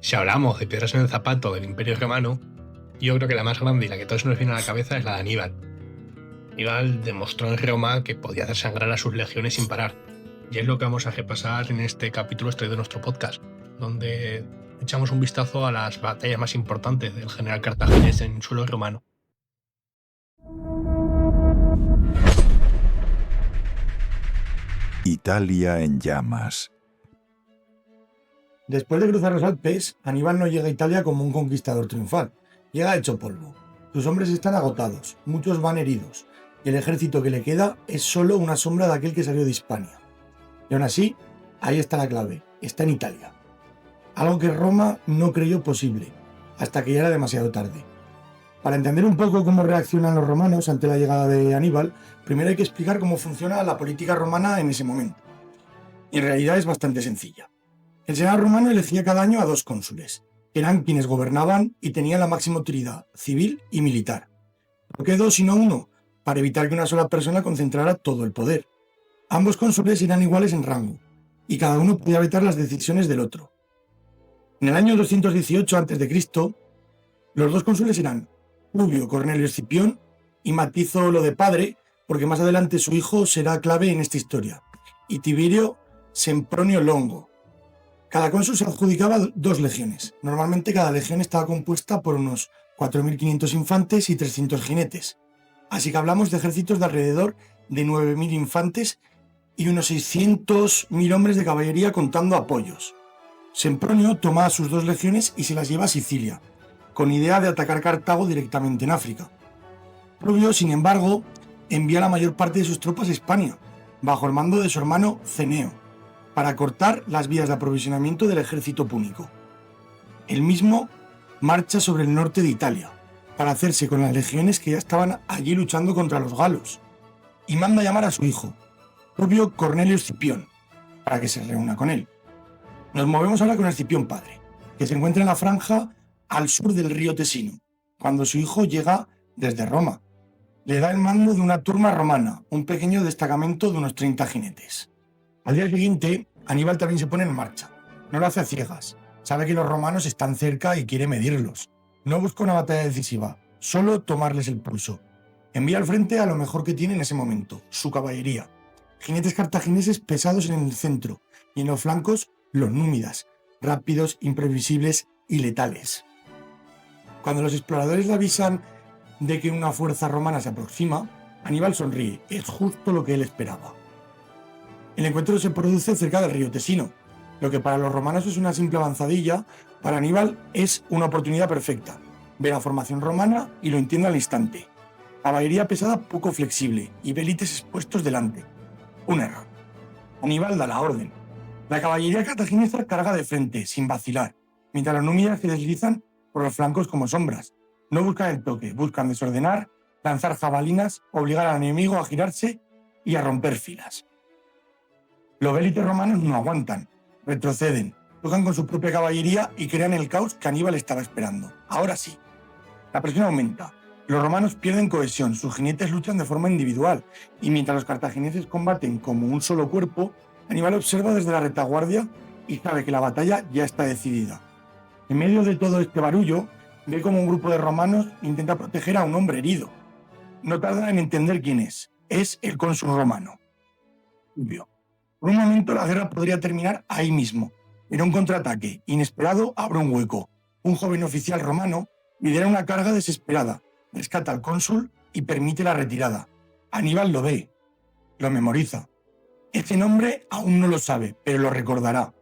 Si hablamos de piedras en el zapato del Imperio Romano, yo creo que la más grande y la que todos nos viene a la cabeza es la de Aníbal. Aníbal demostró en Roma que podía hacer sangrar a sus legiones sin parar. Y es lo que vamos a repasar en este capítulo extraído de nuestro podcast, donde echamos un vistazo a las batallas más importantes del general cartaginés en suelo romano. Italia en llamas. Después de cruzar los Alpes, Aníbal no llega a Italia como un conquistador triunfal. Llega hecho polvo. Sus hombres están agotados, muchos van heridos, y el ejército que le queda es solo una sombra de aquel que salió de Hispania. Y aún así, ahí está la clave, está en Italia. Algo que Roma no creyó posible, hasta que ya era demasiado tarde. Para entender un poco cómo reaccionan los romanos ante la llegada de Aníbal, primero hay que explicar cómo funciona la política romana en ese momento. Y en realidad es bastante sencilla. El Senado romano elegía cada año a 2 cónsules, que eran quienes gobernaban y tenían la máxima autoridad civil y militar. ¿Por qué 2 y no 1? Para evitar que una sola persona concentrara todo el poder. Ambos cónsules eran iguales en rango, y cada uno podía vetar las decisiones del otro. En el año 218 a.C., los 2 cónsules eran Publio Cornelio Escipión, y matizo lo de padre, porque más adelante su hijo será clave en esta historia, y Tiberio Sempronio Longo. Cada cónsul se adjudicaba 2 legiones. Normalmente cada legión estaba compuesta por unos 4.500 infantes y 300 jinetes. Así que hablamos de ejércitos de alrededor de 9.000 infantes y unos 600.000 hombres de caballería contando apoyos. Sempronio toma sus 2 legiones y se las lleva a Sicilia, con idea de atacar Cartago directamente en África. Publio, sin embargo, envía la mayor parte de sus tropas a Hispania, bajo el mando de su hermano Ceneo, para cortar las vías de aprovisionamiento del ejército púnico. Él mismo marcha sobre el norte de Italia, para hacerse con las legiones que ya estaban allí luchando contra los galos, y manda llamar a su hijo, Publio Cornelio Escipión, para que se reúna con él. Nos movemos ahora con Escipión padre, que se encuentra en la franja al sur del río Tesino, cuando su hijo llega desde Roma. Le da el mando de una turma romana, un pequeño destacamento de unos 30 jinetes. Al día siguiente, Aníbal también se pone en marcha. No lo hace a ciegas. Sabe que los romanos están cerca y quiere medirlos. No busca una batalla decisiva, solo tomarles el pulso. Envía al frente a lo mejor que tiene en ese momento, su caballería. Jinetes cartagineses pesados en el centro y en los flancos los númidas, rápidos, imprevisibles y letales. Cuando los exploradores le avisan de que una fuerza romana se aproxima, Aníbal sonríe. Es justo lo que él esperaba. El encuentro se produce cerca del río Tesino. Lo que para los romanos es una simple avanzadilla, para Aníbal es una oportunidad perfecta. Ve la formación romana y lo entiende al instante. Caballería pesada poco flexible y vélites expuestos delante. Un error. Aníbal da la orden. La caballería cartaginesa carga de frente, sin vacilar, mientras los númidas se deslizan por los flancos como sombras. No buscan el toque, buscan desordenar, lanzar jabalinas, obligar al enemigo a girarse y a romper filas. Los vélites romanos no aguantan, retroceden, tocan con su propia caballería y crean el caos que Aníbal estaba esperando. Ahora sí, la presión aumenta. Los romanos pierden cohesión, sus jinetes luchan de forma individual, y mientras los cartagineses combaten como un solo cuerpo, Aníbal observa desde la retaguardia y sabe que la batalla ya está decidida. En medio de todo este barullo, ve como un grupo de romanos intenta proteger a un hombre herido. No tardan en entender quién es. Es el cónsul romano, Publio. Por un momento la guerra podría terminar ahí mismo. En un contraataque inesperado abre un hueco. Un joven oficial romano lidera una carga desesperada, rescata al cónsul y permite la retirada. Aníbal lo ve, lo memoriza. Este nombre aún no lo sabe, pero lo recordará.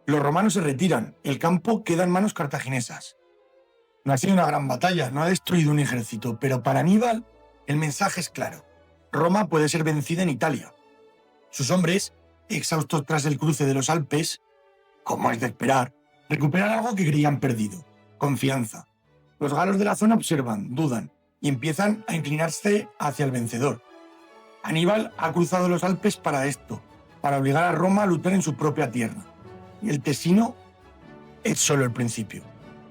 Los romanos se retiran, el campo queda en manos cartaginesas. No ha sido una gran batalla, no ha destruido un ejército, pero para Aníbal el mensaje es claro. Roma puede ser vencida en Italia. Sus hombres, exhaustos tras el cruce de los Alpes, como es de esperar, recuperan algo que creían perdido: confianza. Los galos de la zona observan, dudan y empiezan a inclinarse hacia el vencedor. Aníbal ha cruzado los Alpes para esto, para obligar a Roma a luchar en su propia tierra. Y el Tesino es solo el principio.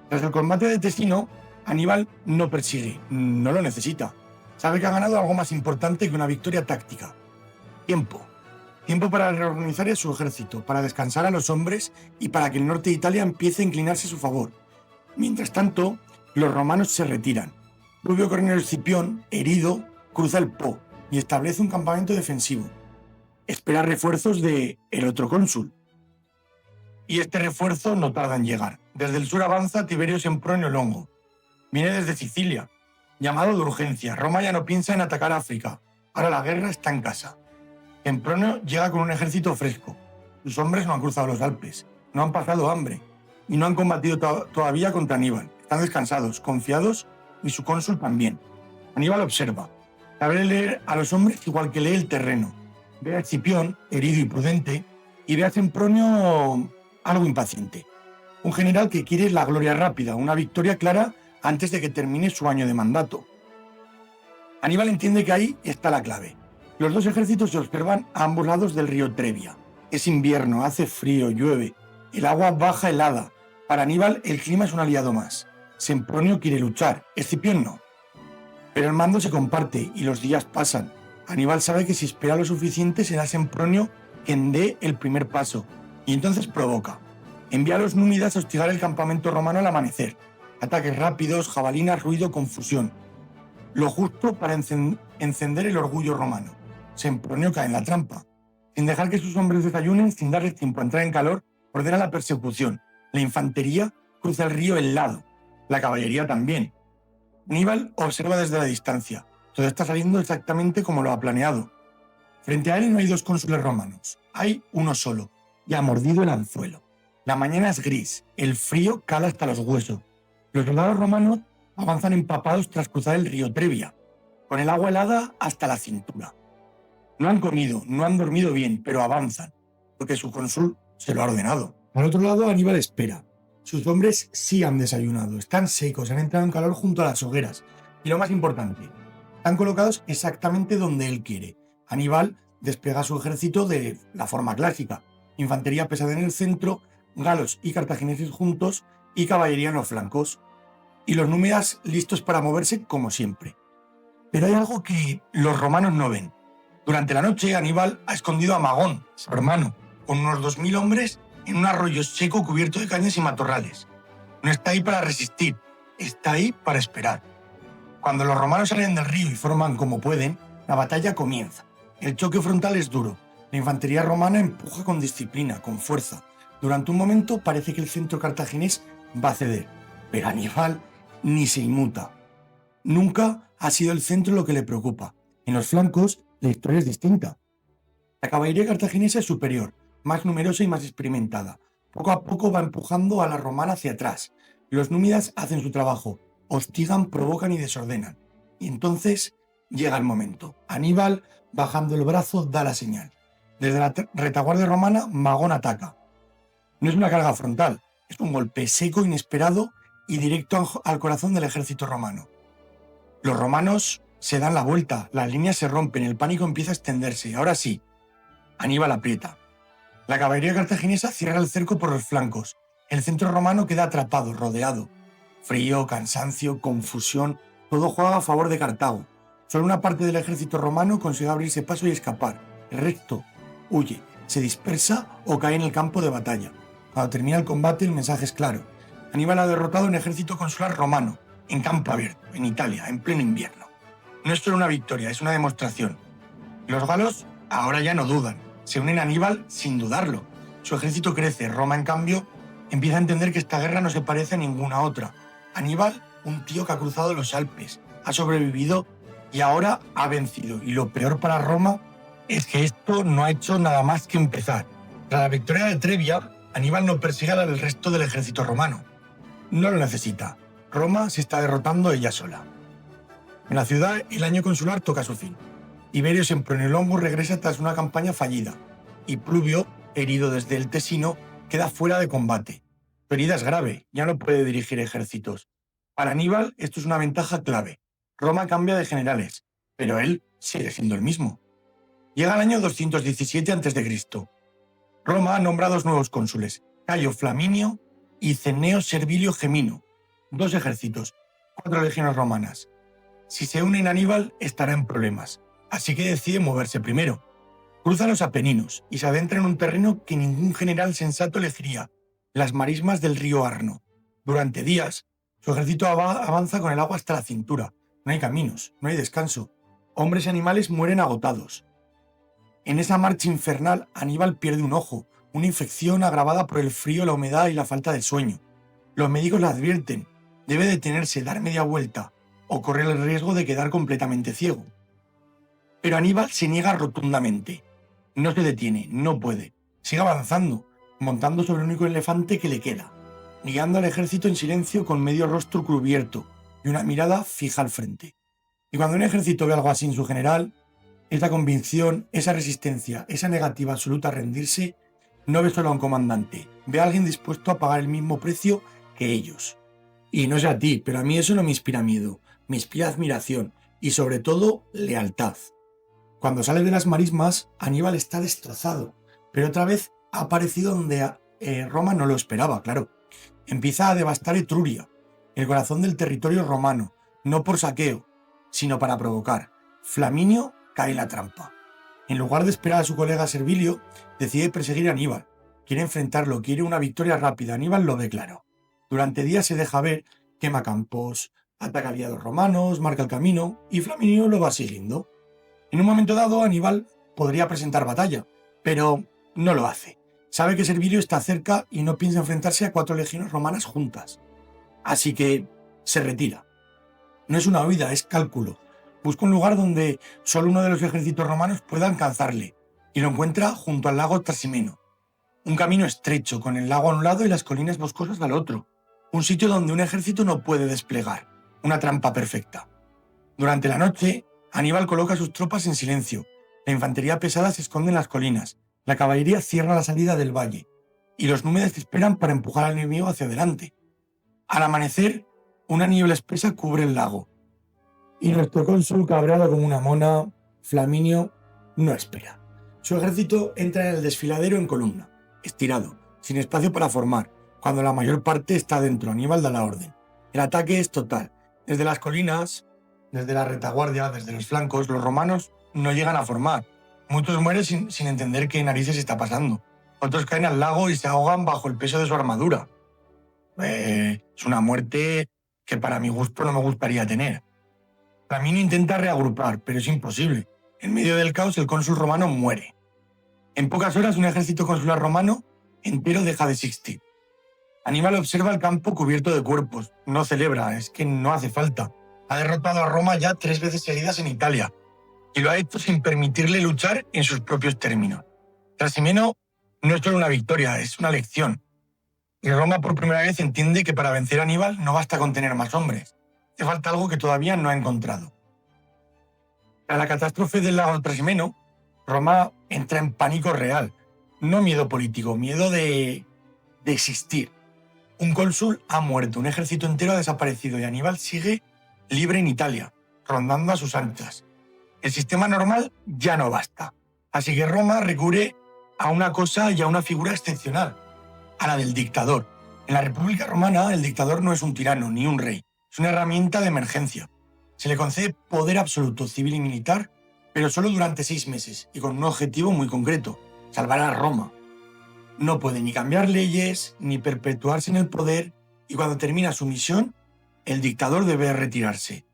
Tras el combate de Tesino, Aníbal no persigue, no lo necesita. Sabe que ha ganado algo más importante que una victoria táctica: tiempo. Tiempo para reorganizar su ejército, para descansar a los hombres y para que el norte de Italia empiece a inclinarse a su favor. Mientras tanto, los romanos se retiran. Publio Cornelio Escipión, herido, cruza el Po y establece un campamento defensivo. Espera refuerzos de el otro cónsul. Y este refuerzo no tarda en llegar. Desde el sur avanza Tiberio Sempronio Longo. Viene desde Sicilia. Llamado de urgencia. Roma ya no piensa en atacar África. Ahora la guerra está en casa. Sempronio llega con un ejército fresco. Sus hombres no han cruzado los Alpes, no han pasado hambre y no han combatido todavía contra Aníbal. Están descansados, confiados y su cónsul también. Aníbal observa. Sabe leer a los hombres igual que lee el terreno. Ve a Escipión, herido y prudente, y ve a Sempronio algo impaciente. Un general que quiere la gloria rápida, una victoria clara antes de que termine su año de mandato. Aníbal entiende que ahí está la clave. Los dos ejércitos se observan a ambos lados del río Trebia. Es invierno, hace frío, llueve, el agua baja helada. Para Aníbal el clima es un aliado más. Sempronio quiere luchar, Escipión no. Pero el mando se comparte y los días pasan. Aníbal sabe que si espera lo suficiente será Sempronio quien dé el primer paso, y entonces provoca. Envía a los númidas a hostigar el campamento romano al amanecer. Ataques rápidos, jabalinas, ruido, confusión. Lo justo para encender el orgullo romano. Sempronio cae en la trampa. Sin dejar que sus hombres desayunen, sin darles tiempo a entrar en calor, ordena la persecución. La infantería cruza el río helado. La caballería también. Aníbal observa desde la distancia. Todo está saliendo exactamente como lo ha planeado. Frente a él no hay dos cónsules romanos. Hay uno solo. Y ha mordido el anzuelo. La mañana es gris. El frío cala hasta los huesos. Los soldados romanos avanzan empapados tras cruzar el río Trebia, con el agua helada hasta la cintura. No han comido, no han dormido bien, pero avanzan, porque su cónsul se lo ha ordenado. Al otro lado, Aníbal espera. Sus hombres sí han desayunado, están secos, han entrado en calor junto a las hogueras. Y lo más importante, están colocados exactamente donde él quiere. Aníbal desplega su ejército de la forma clásica. Infantería pesada en el centro, galos y cartagineses juntos y caballería en los flancos. Y los númidas listos para moverse como siempre. Pero hay algo que los romanos no ven. Durante la noche, Aníbal ha escondido a Magón, su hermano, con unos 2000 hombres en un arroyo seco cubierto de cañas y matorrales. No está ahí para resistir, está ahí para esperar. Cuando los romanos salen del río y forman como pueden, la batalla comienza. El choque frontal es duro. La infantería romana empuja con disciplina, con fuerza. Durante un momento parece que el centro cartaginés va a ceder, pero Aníbal ni se inmuta. Nunca ha sido el centro lo que le preocupa. En los flancos, la historia es distinta. La caballería cartaginesa es superior, más numerosa y más experimentada. Poco a poco va empujando a la romana hacia atrás. Los númidas hacen su trabajo, hostigan, provocan y desordenan. Y entonces llega el momento. Aníbal, bajando el brazo, da la señal. Desde la retaguardia romana, Magón ataca. No es una carga frontal, es un golpe seco, inesperado y directo al corazón del ejército romano. Los romanos se dan la vuelta, las líneas se rompen, el pánico empieza a extenderse. Ahora sí, Aníbal aprieta. La caballería cartaginesa cierra el cerco por los flancos. El centro romano queda atrapado, rodeado. Frío, cansancio, confusión, todo juega a favor de Cartago. Solo una parte del ejército romano consigue abrirse paso y escapar. El resto huye, se dispersa o cae en el campo de batalla. Cuando termina el combate, el mensaje es claro. Aníbal ha derrotado un ejército consular romano, en campo abierto, en Italia, en pleno invierno. No es solo una victoria, es una demostración. Los galos ahora ya no dudan, se unen a Aníbal sin dudarlo. Su ejército crece, Roma en cambio empieza a entender que esta guerra no se parece a ninguna otra. Aníbal, un tío que ha cruzado los Alpes, ha sobrevivido y ahora ha vencido. Y lo peor para Roma es que esto no ha hecho nada más que empezar. Tras la victoria de Trebia, Aníbal no persigue al resto del ejército romano. No lo necesita. Roma se está derrotando ella sola. En la ciudad, el año consular toca su fin. Tiberio Sempronio Longo regresa tras una campaña fallida, y Pluvio, herido desde el Tesino, queda fuera de combate. Su herida es grave, ya no puede dirigir ejércitos. Para Aníbal, esto es una ventaja clave. Roma cambia de generales, pero él sigue siendo el mismo. Llega el año 217 a.C. Roma nombra dos nuevos cónsules, Cayo Flaminio y Cneo Servilio Gemino. 2 ejércitos, 4 legiones romanas. Si se unen a Aníbal, estará en problemas, así que decide moverse primero. Cruza los Apeninos y se adentra en un terreno que ningún general sensato elegiría, las marismas del río Arno. Durante días, su ejército avanza con el agua hasta la cintura. No hay caminos, no hay descanso. Hombres y animales mueren agotados. En esa marcha infernal, Aníbal pierde un ojo, una infección agravada por el frío, la humedad y la falta de sueño. Los médicos le advierten, debe detenerse, dar media vuelta, o correr el riesgo de quedar completamente ciego. Pero Aníbal se niega rotundamente. No se detiene, no puede. Sigue avanzando, montando sobre el único elefante que le queda, guiando al ejército en silencio con medio rostro cubierto y una mirada fija al frente. Y cuando un ejército ve algo así en su general, esa convicción, esa resistencia, esa negativa absoluta a rendirse, no ve solo a un comandante, ve a alguien dispuesto a pagar el mismo precio que ellos. Y no sé a ti, pero a mí eso no me inspira miedo, me inspira admiración y sobre todo lealtad. Cuando sale de las marismas, Aníbal está destrozado, pero otra vez ha aparecido donde Roma no lo esperaba, claro. Empieza a devastar Etruria, el corazón del territorio romano, no por saqueo, sino para provocar. Flaminio cae en la trampa. En lugar de esperar a su colega Servilio, decide perseguir a Aníbal. Quiere enfrentarlo, quiere una victoria rápida. Aníbal lo ve claro. Durante días se deja ver, quema campos, ataca aliados romanos, marca el camino y Flaminio lo va siguiendo. En un momento dado, Aníbal podría presentar batalla, pero no lo hace. Sabe que Servilio está cerca y no piensa enfrentarse a 4 legiones romanas juntas. Así que se retira. No es una huida, es cálculo. Busca un lugar donde solo uno de los ejércitos romanos pueda alcanzarle, y lo encuentra junto al lago Trasimeno. Un camino estrecho, con el lago a un lado y las colinas boscosas al otro. Un sitio donde un ejército no puede desplegar. Una trampa perfecta. Durante la noche, Aníbal coloca a sus tropas en silencio. La infantería pesada se esconde en las colinas. La caballería cierra la salida del valle. Y los númenes esperan para empujar al enemigo hacia adelante. Al amanecer, una niebla espesa cubre el lago. Y nuestro cónsul, cabreado como una mona, Flaminio, no espera. Su ejército entra en el desfiladero en columna, estirado, sin espacio para formar, cuando la mayor parte está dentro. Aníbal da la orden. El ataque es total. Desde las colinas, desde la retaguardia, desde los flancos, los romanos no llegan a formar. Muchos mueren sin entender qué narices está pasando. Otros caen al lago y se ahogan bajo el peso de su armadura. Es una muerte que para mi gusto no me gustaría tener. Flaminio intenta reagrupar, pero es imposible. En medio del caos, el cónsul romano muere. En pocas horas, un ejército consular romano entero deja de existir. Aníbal observa el campo cubierto de cuerpos. No celebra, es que no hace falta. Ha derrotado a Roma ya 3 veces seguidas en Italia, y lo ha hecho sin permitirle luchar en sus propios términos. Trasimeno no es solo una victoria, es una lección. Y Roma por primera vez entiende que para vencer a Aníbal no basta con tener más hombres. Hace falta algo que todavía no ha encontrado. Tras la catástrofe del lago Trasimeno, Roma entra en pánico real. No miedo político, miedo de existir. Un cónsul ha muerto, un ejército entero ha desaparecido y Aníbal sigue libre en Italia, rondando a sus anchas. El sistema normal ya no basta. Así que Roma recurre a una cosa y a una figura excepcional, a la del dictador. En la República Romana, el dictador no es un tirano ni un rey, es una herramienta de emergencia. Se le concede poder absoluto civil y militar, pero solo durante 6 meses y con un objetivo muy concreto: salvar a Roma. No puede ni cambiar leyes, ni perpetuarse en el poder, y cuando termina su misión, el dictador debe retirarse.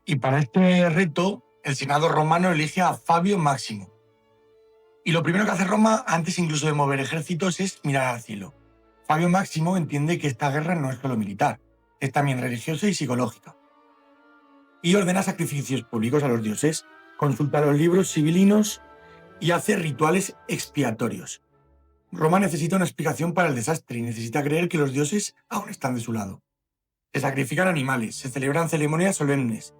Y para este reto, el Senado romano elige a Fabio Máximo. Y lo primero que hace Roma, antes incluso de mover ejércitos, es mirar al cielo. Fabio Máximo entiende que esta guerra no es solo militar, es también religiosa y psicológica. Y ordena sacrificios públicos a los dioses, consulta los libros sibilinos y hace rituales expiatorios. Roma necesita una explicación para el desastre y necesita creer que los dioses aún están de su lado. Se sacrifican animales, se celebran ceremonias solemnes,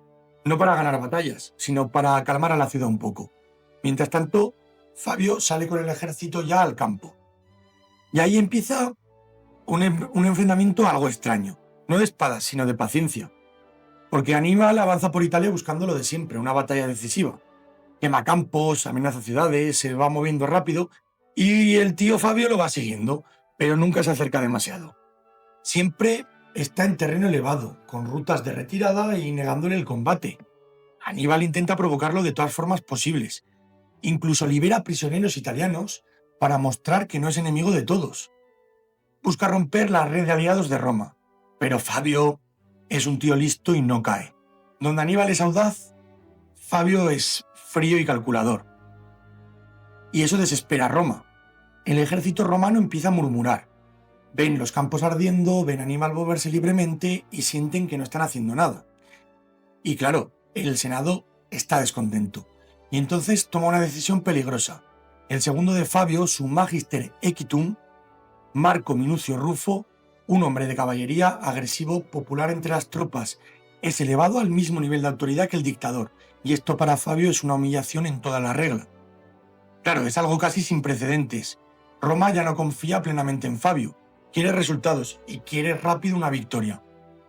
no para ganar batallas, sino para calmar a la ciudad un poco. Mientras tanto, Fabio sale con el ejército ya al campo. Y ahí empieza un enfrentamiento algo extraño, no de espadas, sino de paciencia. Porque Aníbal avanza por Italia buscando lo de siempre, una batalla decisiva. Quema campos, amenaza ciudades, se va moviendo rápido, y el tío Fabio lo va siguiendo, pero nunca se acerca demasiado. Siempre está en terreno elevado, con rutas de retirada y negándole el combate. Aníbal intenta provocarlo de todas formas posibles, Incluso libera prisioneros italianos para mostrar que no es enemigo de todos. Busca romper la red de aliados de Roma, pero Fabio es un tío listo y no cae. Donde Aníbal es audaz, Fabio es frío y calculador. Y eso desespera a Roma. El ejército romano empieza a murmurar. Ven los campos ardiendo, ven a Aníbal moverse libremente y sienten que no están haciendo nada. Y claro, el Senado está descontento. Y entonces toma una decisión peligrosa. El segundo de Fabio, su Magister Equitum, Marco Minucio Rufo, un hombre de caballería, agresivo, popular entre las tropas, es elevado al mismo nivel de autoridad que el dictador, y esto para Fabio es una humillación en toda la regla. Claro, es algo casi sin precedentes. Roma ya no confía plenamente en Fabio, quiere resultados y quiere rápido una victoria.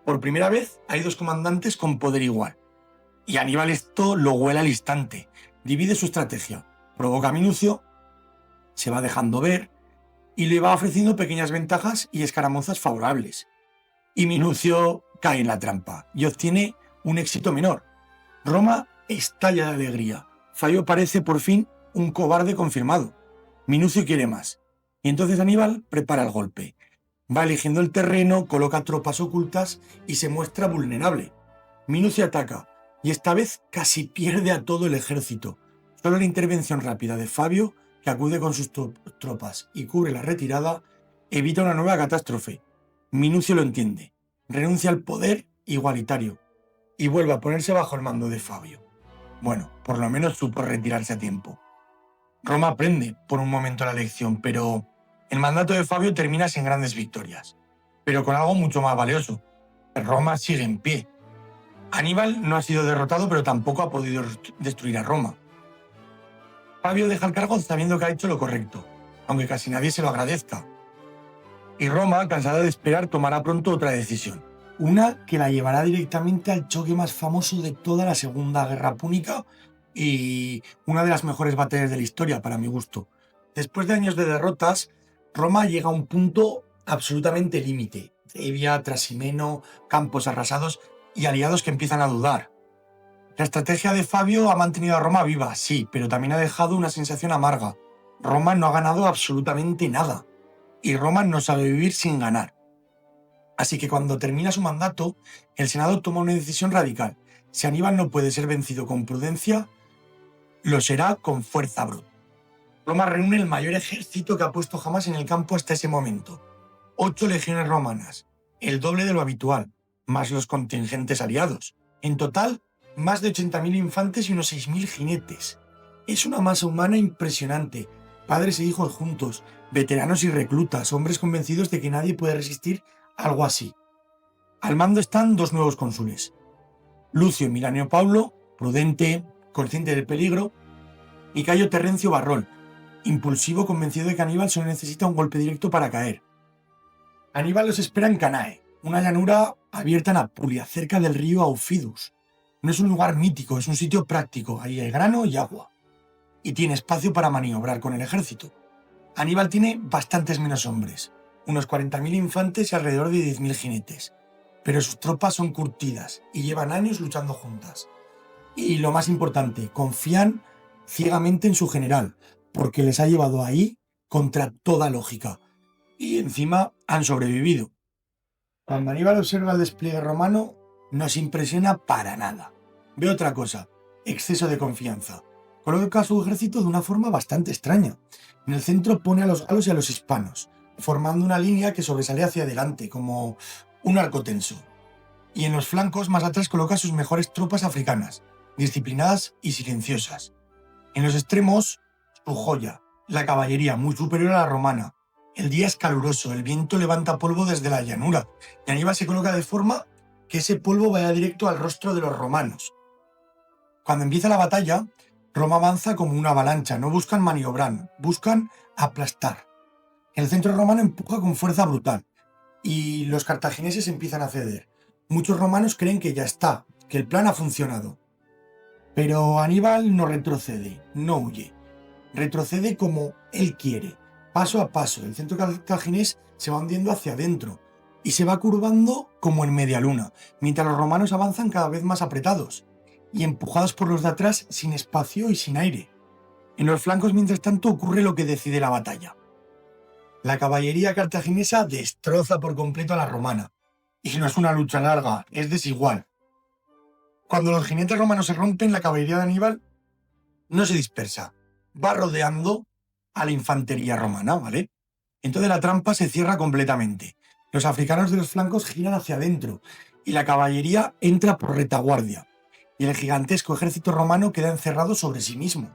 Por primera vez hay dos comandantes con poder igual. Y Aníbal esto lo huele al instante, divide su estrategia, provoca a Minucio, se va dejando ver y le va ofreciendo pequeñas ventajas y escaramuzas favorables. Y Minucio cae en la trampa y obtiene un éxito menor. Roma estalla de alegría. Fabio parece por fin un cobarde confirmado. Minucio quiere más. Y entonces Aníbal prepara el golpe. Va eligiendo el terreno, coloca tropas ocultas y se muestra vulnerable. Minucio ataca y esta vez casi pierde a todo el ejército. Solo la intervención rápida de Fabio, que acude con sus tropas y cubre la retirada, evita una nueva catástrofe. Minucio lo entiende, renuncia al poder igualitario y vuelve a ponerse bajo el mando de Fabio. Bueno, por lo menos supo retirarse a tiempo. Roma aprende por un momento la lección, pero el mandato de Fabio termina sin grandes victorias, pero con algo mucho más valioso. Roma sigue en pie. Aníbal no ha sido derrotado, pero tampoco ha podido destruir a Roma. Fabio deja el cargo sabiendo que ha hecho lo correcto, aunque casi nadie se lo agradezca. Y Roma, cansada de esperar, tomará pronto otra decisión. Una que la llevará directamente al choque más famoso de toda la Segunda Guerra Púnica y una de las mejores batallas de la historia, para mi gusto. Después de años de derrotas, Roma llega a un punto absolutamente límite. Evia, Trasimeno, campos arrasados y aliados que empiezan a dudar. La estrategia de Fabio ha mantenido a Roma viva, sí, pero también ha dejado una sensación amarga. Roma no ha ganado absolutamente nada. Y Roma no sabe vivir sin ganar. Así que cuando termina su mandato, el Senado toma una decisión radical. Si Aníbal no puede ser vencido con prudencia, lo será con fuerza bruta. Roma reúne el mayor ejército que ha puesto jamás en el campo hasta ese momento. 8 legiones romanas, el doble de lo habitual, más los contingentes aliados. En total, más de 80.000 infantes y unos 6.000 jinetes. Es una masa humana impresionante, padres e hijos juntos, veteranos y reclutas, hombres convencidos de que nadie puede resistir algo así. Al mando están 2 nuevos cónsules, Lucio Milanio Paulo, prudente, consciente del peligro, y Cayo Terrencio Varrón, impulsivo, convencido de que Aníbal solo necesita un golpe directo para caer. Aníbal los espera en Canae, una llanura abierta en Apulia, cerca del río Aufidus. No es un lugar mítico, es un sitio práctico, ahí hay grano y agua. Y tiene espacio para maniobrar con el ejército. Aníbal tiene bastantes menos hombres, unos 40.000 infantes y alrededor de 10.000 jinetes. Pero sus tropas son curtidas y llevan años luchando juntas. Y lo más importante, confían ciegamente en su general, porque les ha llevado ahí contra toda lógica. Y encima han sobrevivido. Cuando Aníbal observa el despliegue romano, no se impresiona para nada. Ve otra cosa, exceso de confianza. Coloca a su ejército de una forma bastante extraña. En el centro pone a los galos y a los hispanos, formando una línea que sobresale hacia adelante, como un arco tenso. Y en los flancos, más atrás, coloca a sus mejores tropas africanas, disciplinadas y silenciosas. En los extremos, su joya, la caballería, muy superior a la romana. El día es caluroso, el viento levanta polvo desde la llanura, y Aníbal se coloca de forma que ese polvo vaya directo al rostro de los romanos. Cuando empieza la batalla, Roma avanza como una avalancha, no buscan maniobrar, buscan aplastar. El centro romano empuja con fuerza brutal, y los cartagineses empiezan a ceder. Muchos romanos creen que ya está, que el plan ha funcionado. Pero Aníbal no retrocede, no huye. Retrocede como él quiere, paso a paso. El centro cartaginés se va hundiendo hacia adentro y se va curvando como en media luna, mientras los romanos avanzan cada vez más apretados y empujados por los de atrás sin espacio y sin aire. En los flancos, mientras tanto, ocurre lo que decide la batalla. La caballería cartaginesa destroza por completo a la romana. Y no es una lucha larga, es desigual. Cuando los jinetes romanos se rompen, la caballería de Aníbal no se dispersa. Va rodeando a la infantería romana, ¿vale? Entonces la trampa se cierra completamente. Los africanos de los flancos giran hacia adentro y la caballería entra por retaguardia. Y el gigantesco ejército romano queda encerrado sobre sí mismo.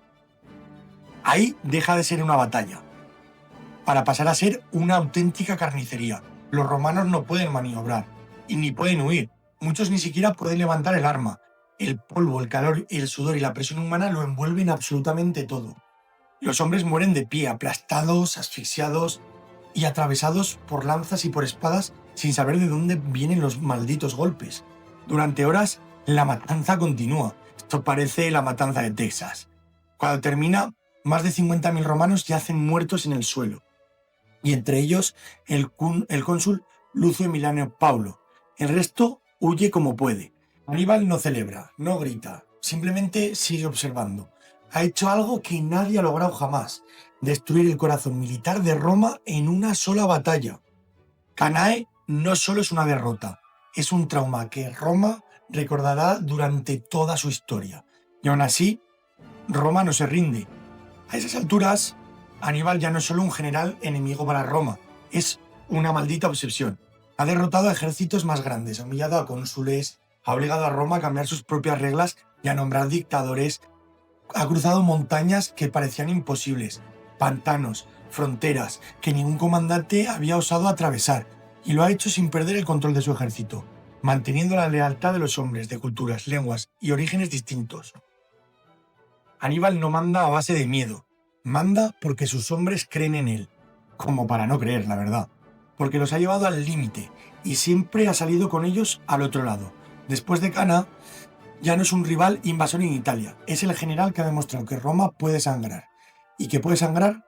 Ahí deja de ser una batalla, para pasar a ser una auténtica carnicería. Los romanos no pueden maniobrar y ni pueden huir. Muchos ni siquiera pueden levantar el arma. El polvo, el calor, el sudor y la presión humana lo envuelven absolutamente todo. Los hombres mueren de pie, aplastados, asfixiados y atravesados por lanzas y por espadas sin saber de dónde vienen los malditos golpes. Durante horas la matanza continúa. Esto parece la matanza de Texas. Cuando termina, más de 50.000 romanos yacen muertos en el suelo. Y entre ellos el cónsul Lucio Emiliano Paulo. El resto huye como puede. Aníbal no celebra, no grita, simplemente sigue observando. Ha hecho algo que nadie ha logrado jamás: destruir el corazón militar de Roma en una sola batalla. Cannae no solo es una derrota, es un trauma que Roma recordará durante toda su historia. Y aún así, Roma no se rinde. A esas alturas, Aníbal ya no es solo un general enemigo para Roma, es una maldita obsesión. Ha derrotado a ejércitos más grandes, ha humillado a cónsules, ha obligado a Roma a cambiar sus propias reglas y a nombrar dictadores. Ha cruzado montañas que parecían imposibles, pantanos, fronteras que ningún comandante había osado atravesar, y lo ha hecho sin perder el control de su ejército, manteniendo la lealtad de los hombres de culturas, lenguas y orígenes distintos. Aníbal no manda a base de miedo, manda porque sus hombres creen en él, como para no creer, la verdad, porque los ha llevado al límite y siempre ha salido con ellos al otro lado. Después de Cana, ya no es un rival invasor en Italia, es el general que ha demostrado que Roma puede sangrar, y que puede sangrar